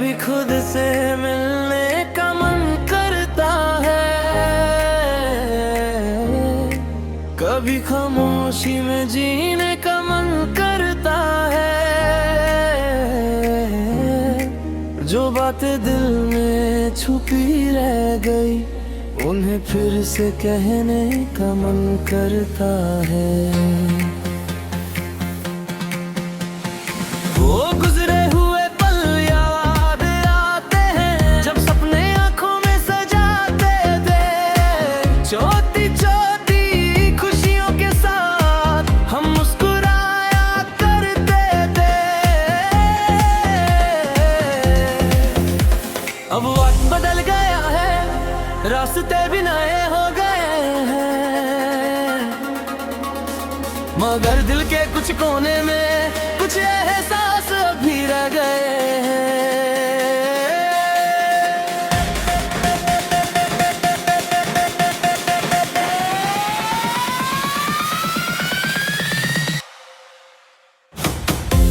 कभी खुद से मिलने का मन करता है, कभी खामोशी में जीने का मन करता है। जो बातें दिल में छुपी रह गई उन्हें फिर से कहने का मन करता है। वो गुजरे हुए पल याद आते हैं जब सपने आंखों में सजाते थे। छोटी छोटी खुशियों के साथ हम मुस्कुराया करते थे। अब वक्त बदल गया है, रास्ते भी नए हो गए हैं, मगर दिल के कुछ कोने में कुछ एहसास अभी रह गए हैं।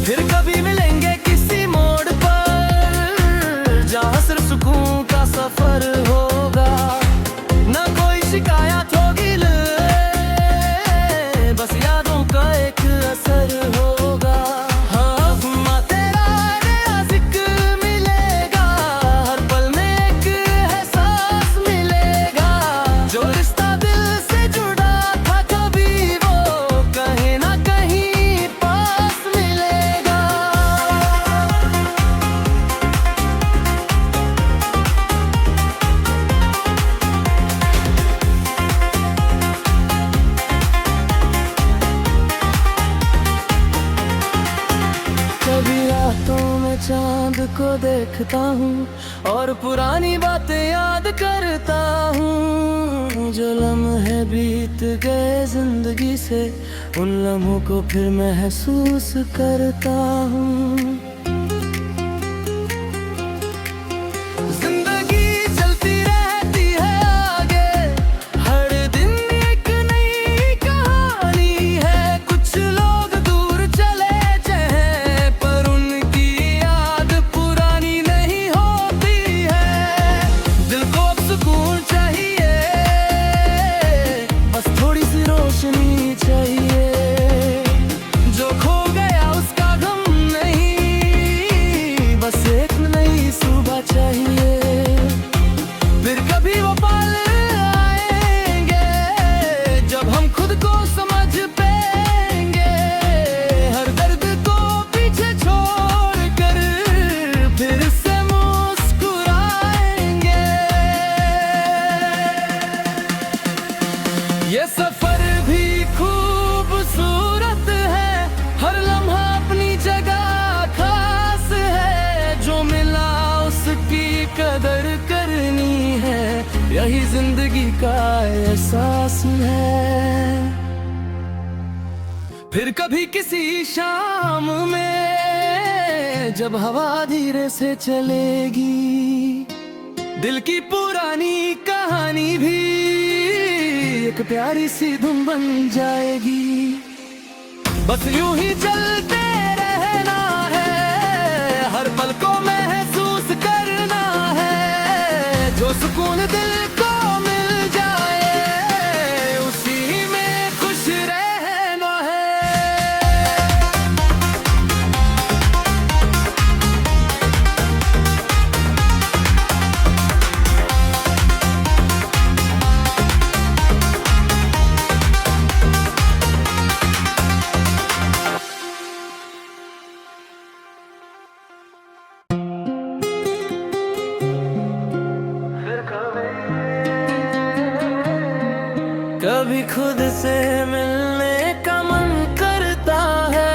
फिर कभी मिलेंगे किसी मोड़ पर जहाँ सिर्फ सुकून का सफर होगा। ना कोई शिकायत होगी, बस यादों का एक असर होगा। हाँ, तेरा नया जिक्र मिलेगा, हर पल में एक एहसास मिलेगा। जो रिश्ता दिल से जुड़ा था कभी वो कहीं ना कहीं पास मिलेगा। कभी रातों में चांद को देखता हूँ और पुरानी बातें याद करता हूँ। जो लम्हे बीत गए जिंदगी से उन लम्हों को फिर महसूस करता हूँ। जिंदगी चलती रहती है आगे, हर दिन एक नई कहानी है। कुछ लोग दूर चले जाएं पर उनकी याद पुरानी नहीं होती है। दिल को अब सुकून चाहिए, बस थोड़ी सी रोशनी चाहिए। जो खो गया उसका गम नहीं, बस एक नई सुबह चाहिए। फिर कभी वो पल आएंगे जब हम खुद को समझ पाएंगे। हर दर्द को पीछे छोड़ कर फिर से मुस्कुराएंगे। ये सफर भी खूबसूरत है, हर लम्हा अपनी जगह खास है। जो मिला उसकी कदर करनी है, यही जिंदगी का एहसास है। फिर कभी किसी शाम में जब हवा धीरे से चलेगी, दिल की पुरानी कहानी भी एक प्यारी सी धुन बन जाएगी। बस यूं ही चलते रहना है, हर पल को महसूस करना है। जो सुकून दिल को मिल जाए उसी में खुश रहना है। कभी खुद से मिलने का मन करता है,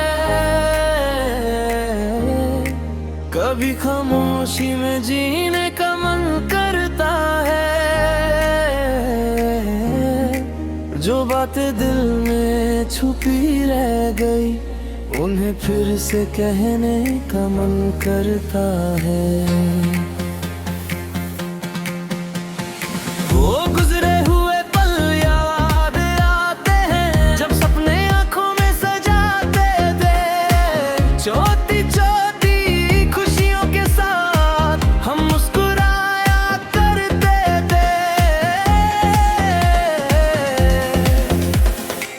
कभी खामोशी में जीने का मन करता है। जो बातें दिल में छुपी रह गई उन्हें फिर से कहने का मन करता है। वो गुजरे हुए पल याद आते हैं जब सपने आंखों में सजाते थे। छोटी छोटी खुशियों के साथ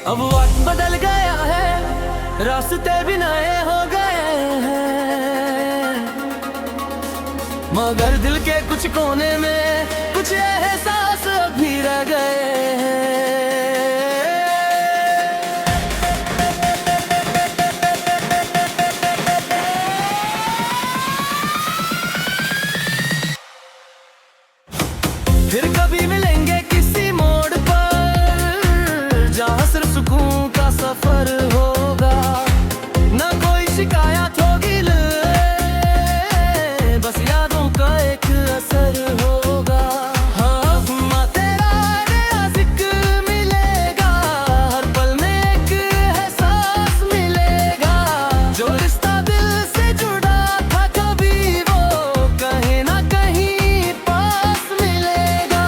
अब वक्त बदल गया है, रास्ते भी नए हो गए हैं, मगर दिल के कुछ कोने में कुछ एहसास अभी रह गए हैं। फिर कभी मिलेंगे किसी मोड़ पर, जहाँ सिर्फ सुकून का सफर होगा, ना कोई शिकायत होगी, बस यादों का एक असर होगा। हाँ, तेरा नया जिक्र मिलेगा, हर पल में एक एहसास मिलेगा, जो रिश्ता दिल से जुड़ा था कभी वो कहीं ना कहीं पास मिलेगा।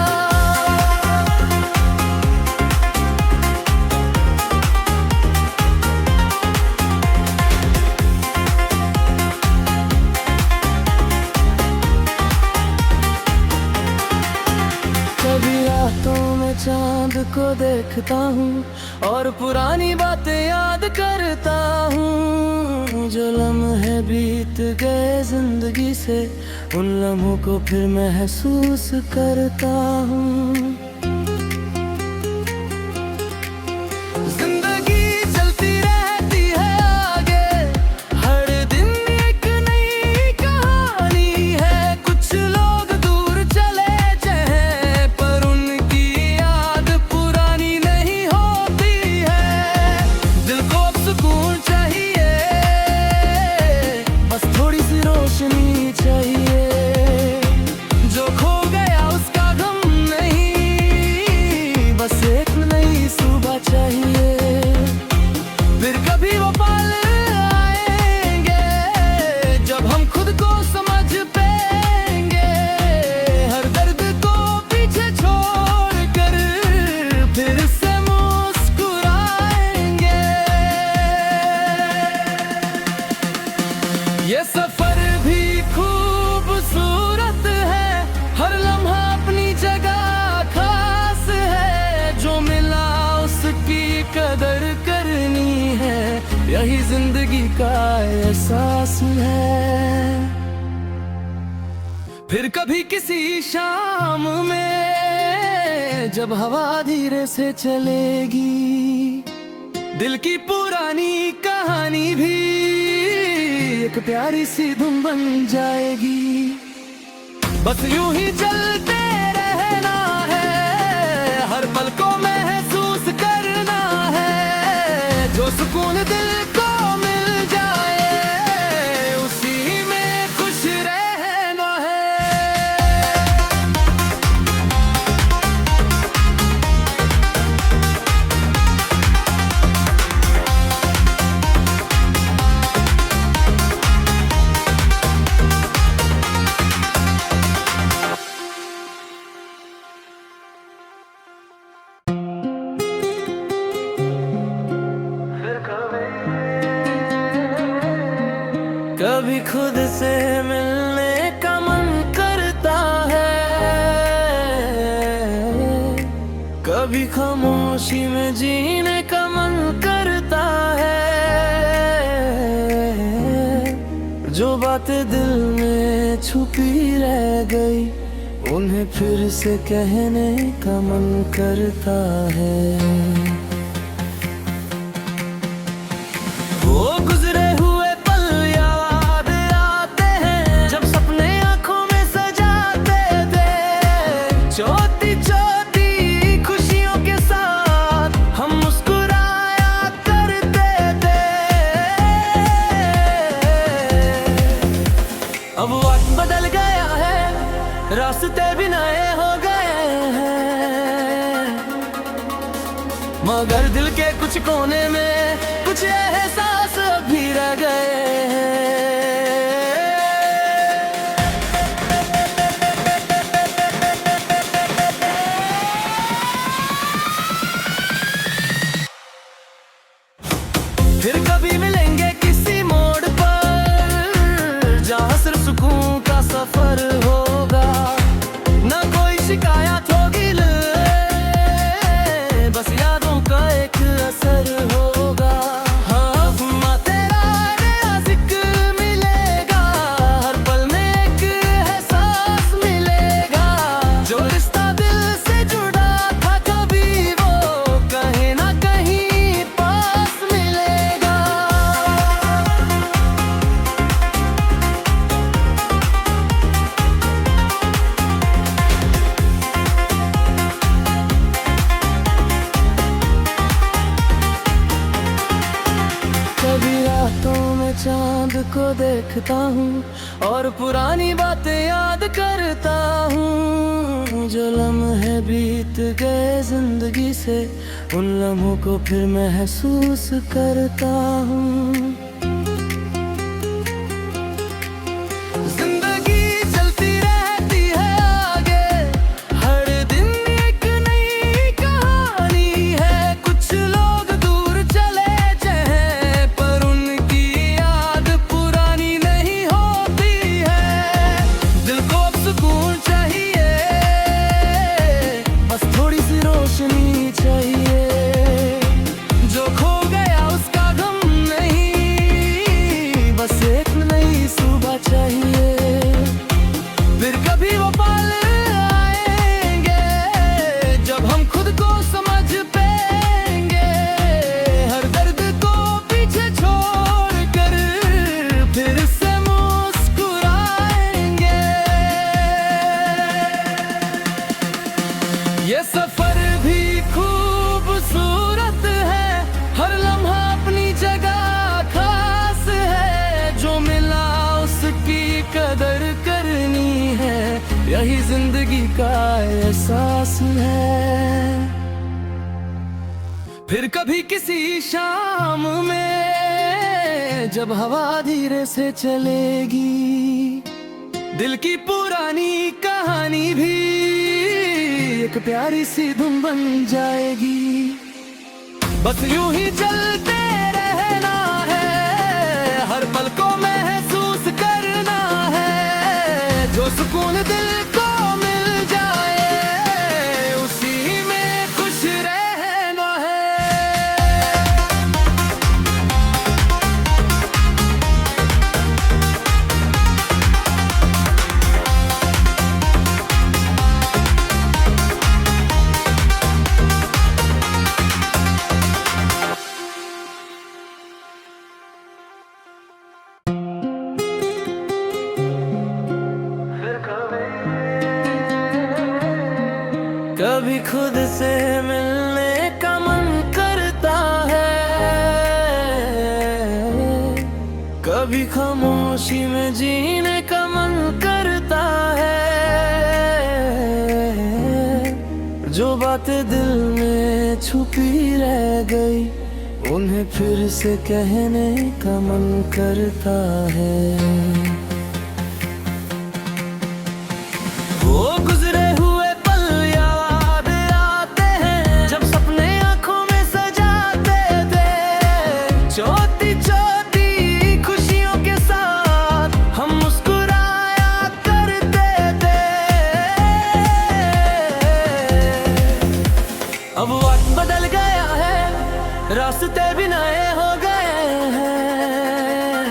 कभी रातों में चांद को देखता हूँ और पुरानी बातें याद करता हूँ, जो लम्हे बीत गए जिंदगी से उन लम्हों को फिर महसूस करता हूँ। जिंदगी चलती रहती है आगे, हर दिन एक नई कहानी है, कुछ लोग दूर चले जाएं पर उनकी याद पुरानी नहीं होती है। दिल को अब सुकून चाहिए, बस थोड़ी सी रोशनी चाहिए, जो खो गया उसका गम नहीं, बस एक नई सुबह चाहिए। फिर कभी वो पल आएंगे जब हम खुद को समझ पाएंगे, हर दर्द को पीछे छोड़ कर फिर से मुस्कुराएंगे। ये सफर भी खूबसूरत है, हर लम्हा अपनी जगह खास है, जो मिला उसकी कदर करनी है, यही जिंदगी का एहसास है। फिर कभी किसी शाम में जब हवा धीरे से चलेगी, दिल की पुरानी कहानी भी एक प्यारी सी धुन बन जाएगी। बस यूं ही चलते रहना है, हर पल को महसूस करना है, जो सुकून दिल को मिल जाए उसी में खुश रहना है। कभी खुद से मिलने का मन करता है, कभी खामोशी में जीने का मन करता है, जो बातें दिल में छुपी रह गई उन्हें फिर से कहने का मन करता है। वो गुजरे हुए पल याद आते हैं, जब सपने आंखों में सजाते थे, छोटी छोटी खुशियों के साथ हम मुस्कुराया करते थे। अब वक्त बदल गया है, रास्ते भी नए हो गए हैं, मगर दिल के कुछ कोने में कुछ एहसास अभी रह गए हैं। फिर कभी मिलेंगे किसी मोड़ पर, जहाँ सिर्फ सुकून का सफर होगा, ना कोई शिकायत होगी, बस यादों का एक असर चांद को देखता हूँ और पुरानी बातें याद करता हूँ। जो लम्हे बीत गए जिंदगी से, उन लम्हों को फिर महसूस करता हूँ। ये सफर भी खूबसूरत है, हर लम्हा अपनी जगह खास है। जो मिला उसकी कदर करनी है, यही जिंदगी का एहसास है। फिर कभी किसी शाम में जब हवा धीरे से चलेगी, दिल की पुरानी कहानी भी एक प्यारी सी धुन बन जाएगी। बस यूं ही चलते रहना है, हर पल को महसूस करना है। जो सुकून दिल को मिल जाए, उसी में खुश रहना है। कभी खुद से मिलने का मन करता है, कभी खामोशी में जीने का मन करता है। जो बातें दिल में छुपी रह गई, उन्हें फिर से कहने का मन करता है। वो गुजरे अब वक्त बदल गया है, रास्ते भी नए हो गए हैं,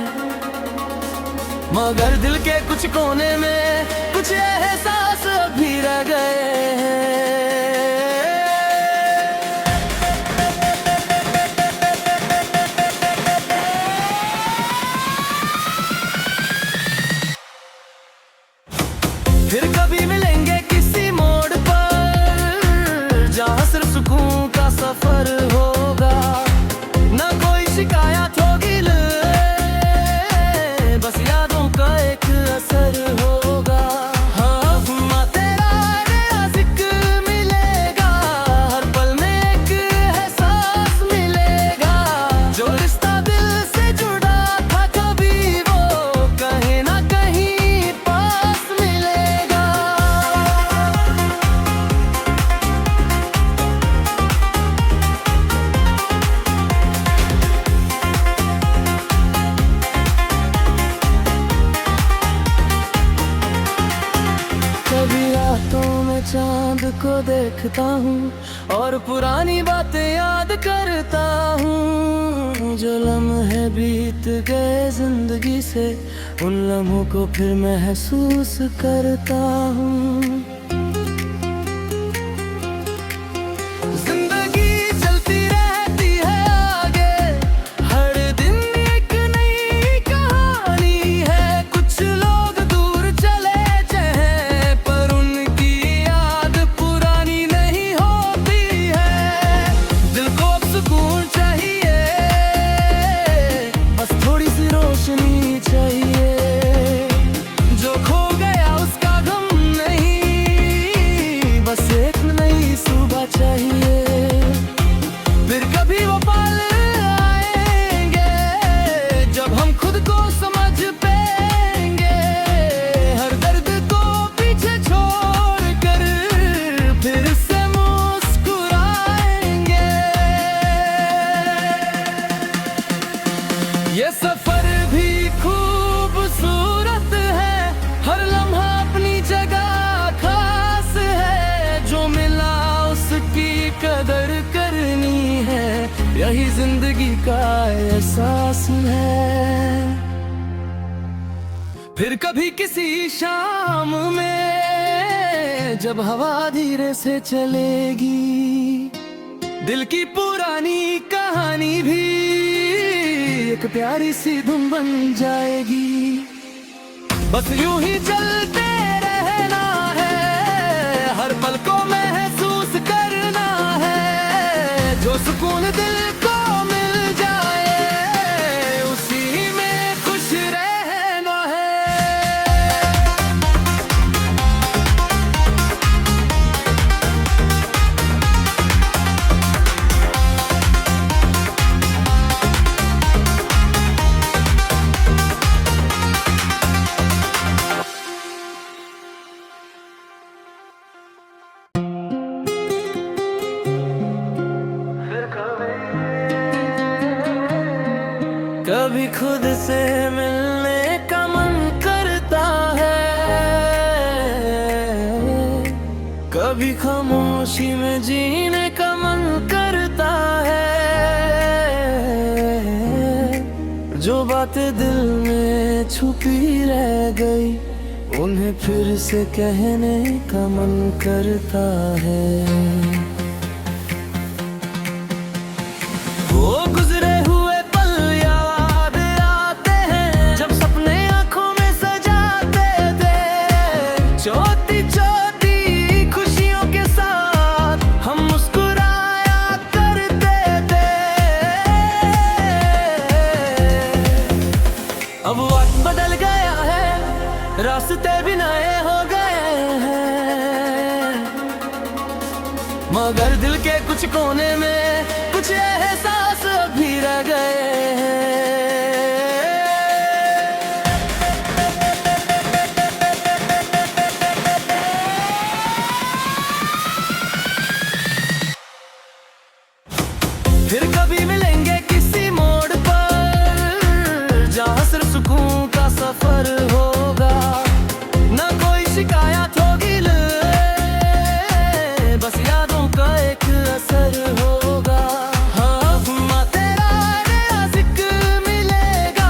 मगर दिल के कुछ कोने में कुछ एहसास अभी रह गए हैं। फिर कभी मिलेंगे किसी मोड़ पर, जहाँ सिर्फ सुकून का सफर होगा, ना कोई शिकायत होगी, बस यादों का एक असर होगा। हाँ, तेरा नया जिक्र मिलेगा, हर पल में एक एहसास मिलेगा। जो रिश्ता दिल से जुड़ा था कभी, वो कहीं ना कहीं पास मिलेगा। कभी रातों में चांद को देखता हूँ और पुरानी बातें याद करता हूँ। जो लम्हे बीत गए जिंदगी से, उन लम्हों को फिर महसूस करता हूँ। ये सफर भी खूबसूरत है, हर लम्हा अपनी जगह खास है। जो मिला उसकी कदर करनी है, यही जिंदगी का एहसास है। फिर कभी किसी शाम में जब हवा धीरे से चलेगी, दिल की पुरानी कहानी भी एक प्यारी सी धुन बन जाएगी। बस यूं ही चलते रहना है, हर पल को महसूस करना है। जो सुकून दिल को मिल जाए, उसी में खुश रहना है। कभी खुद से मिलने का मन करता है, कभी खामोशी में जीने का मन करता है। जो बातें दिल में छुपी रह गई, उन्हें फिर से कहने का मन करता है। वो गुजरे हुए पल याद आते हैं, जब सपने आंखों में सजाते थे। छोटी छोटी खुशियों के साथ हम मुस्कुराया करते थे। अब वक्त बदल गया है, रास्ते भी नए हो गए हैं, मगर दिल के कुछ कोने में कुछ एहसास अभी रह गए हैं। फिर कभी मिलेंगे किसी मोड़ पर, जहाँ सिर्फ सुकून का सफर होगा। ना कोई शिकायत होगी, बस यादों का एक असर होगा। हाँ, तेरा नया जिक्र मिलेगा,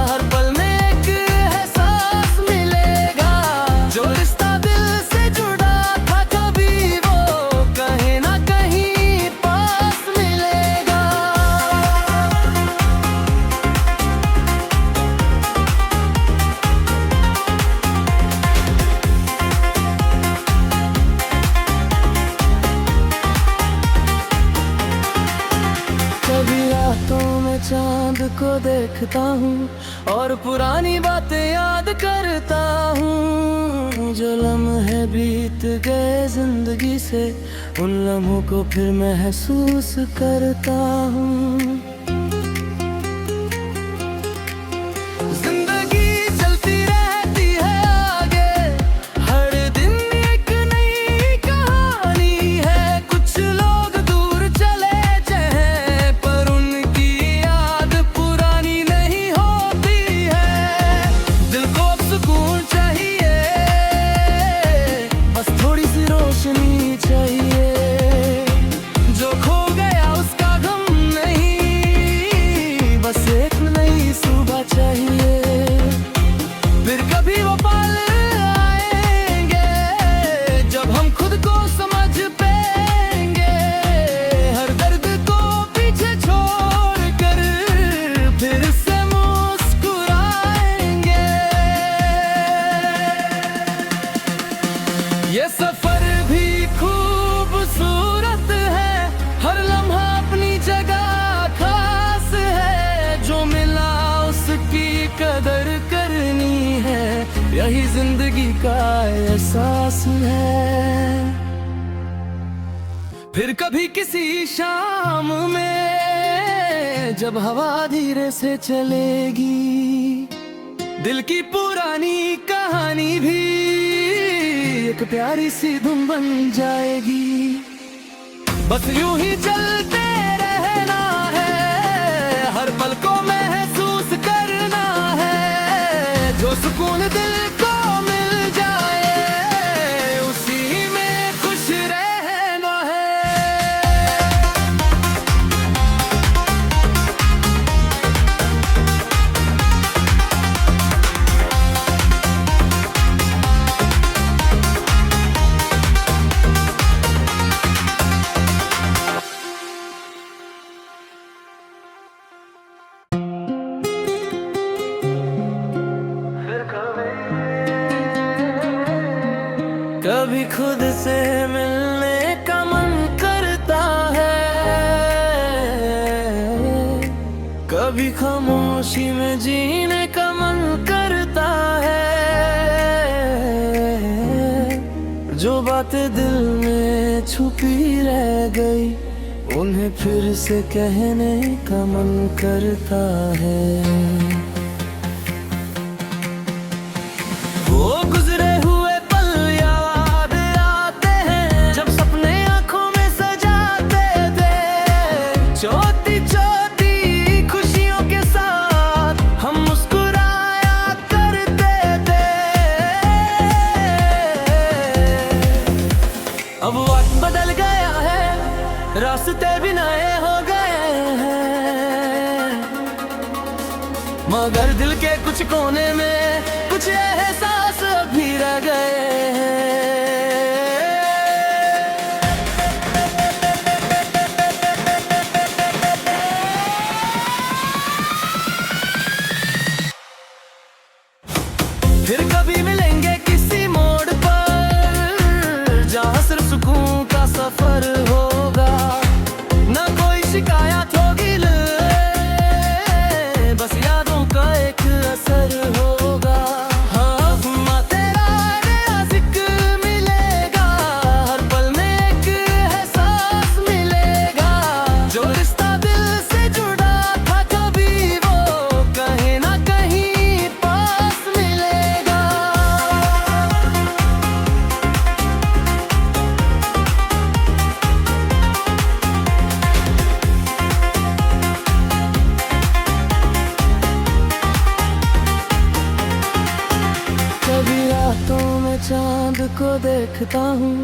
हर पल में एक एहसास मिलेगा। जो रिश्ता दिल से जुड़ा था कभी, वो कहीं ना कहीं पास मिलेगा। कभी रातों में चांद को देखता हूँ और पुरानी बातें याद करता हूँ। जो लम्हे बीत गए जिंदगी से, उन लम्हों को फिर महसूस करता हूँ। जिंदगी चलती रहती है आगे, हर दिन एक नई कहानी है। कुछ लोग दूर चले जाएं, पर उनकी याद पुरानी नहीं होती है। दिल को अब सुकून चाहिए, बस थोड़ी सी रोशनी चाहिए। जो खो गया उसका गम नहीं, बस एक नई सुबह चाहिए। फिर कभी वो पल आएंगे, जब हम खुद को समझ पाएंगे। हर दर्द को पीछे छोड़ कर फिर से मुस्कुराएंगे। ये सफर भी खूबसूरत है, हर लम्हा अपनी जगह खास है। जो मिला उसकी कदर करनी है, यही जिंदगी का एहसास है। फिर कभी किसी शाम में जब हवा धीरे से चलेगी, दिल की पुरानी कहानी भी एक प्यारी सी धुन बन जाएगी। बस यूं ही चलते रहना है, हर पल को महसूस खुद से मिलने का मन करता है, कभी खामोशी में जीने का मन करता है। जो बातें दिल में छुपी रह गई, उन्हें फिर से कहने का मन करता है। वो गुजरे हुए पल याद आते हैं, जब सपने आंखों में सजाते थे। छोटी छोटी खुशियों के साथ हम मुस्कुराया करते थे। अब वक्त बदल गया है, रास्ते भी नए हो गए हैं, मगर दिल के कुछ कोने में कुछ एहसास अभी रह गए हैं। फिर कभी मिलेंगे किसी मोड़ पर, जहाँ सिर्फ सुकून का सफर होगा। ना कोई शिकायत होगी, बस यादों का एक असर होगा। हाँ, तेरा नया जिक्र मिलेगा, हर पल में एक एहसास मिलेगा। जो रिश्ता दिल से जुड़ा था कभी, वो कहीं ना कहीं पास मिलेगा। कभी रातों में चांद को देखता हूँ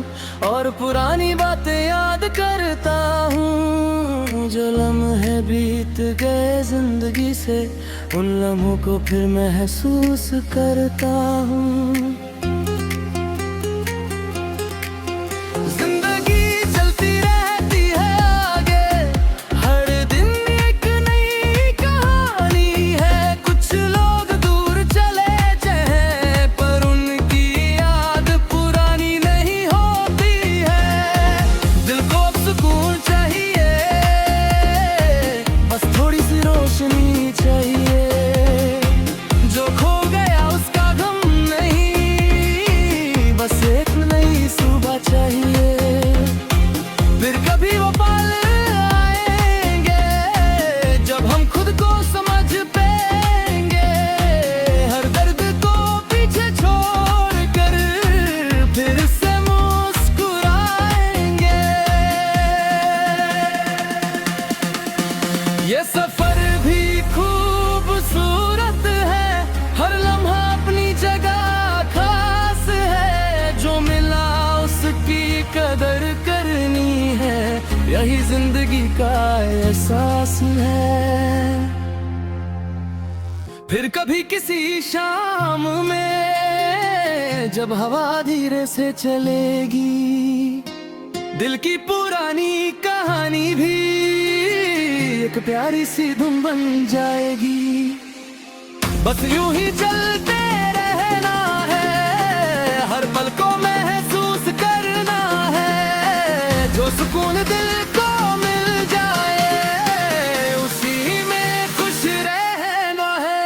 और पुरानी बातें याद करता हूँ। जो लम्हे बीत गए जिंदगी से, उन लम्हों को फिर महसूस करता हूँ। जिंदगी चलती रहती है आगे, हर दिन एक नई कहानी है। कुछ लोग दूर चले जाएं, पर उनकी याद पुरानी नहीं होती है। दिल को अब सुकून चाहिए, बस थोड़ी सी रोशनी चाहिए। जो खो गया उसका गम नहीं, बस एक नई सुबह चाहिए। फिर कभी वो पल आएंगे, जब हम खुद को समझ पाएंगे। हर दर्द को पीछे छोड़ कर फिर से मुस्कुराएंगे। ये सफर भी खूबसूरत है, हर लम्हा अपनी जगह खास है। जो मिला उसकी कदर करनी है, यही जिंदगी का एहसास है। फिर कभी किसी शाम में, जब हवा धीरे से चलेगी, दिल की पुरानी कहानी भी एक प्यारी सी धुन बन जाएगी। बस यूं ही चलते रहना है, हर पल को महसूस करना है। जो सुकून दिल को मिल जाए, उसी में खुश रहना है।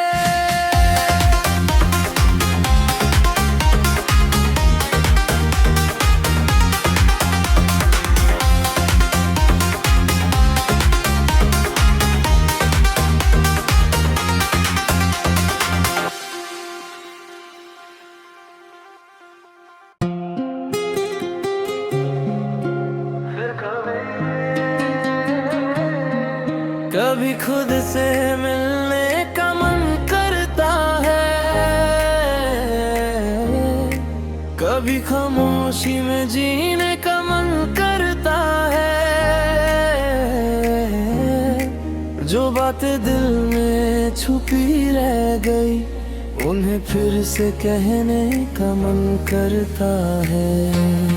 कभी खुद से मिलने का मन करता है, कभी खामोशी में जीने का मन करता है। जो बातें दिल में छुपी रह गई, उन्हें फिर से कहने का मन करता है।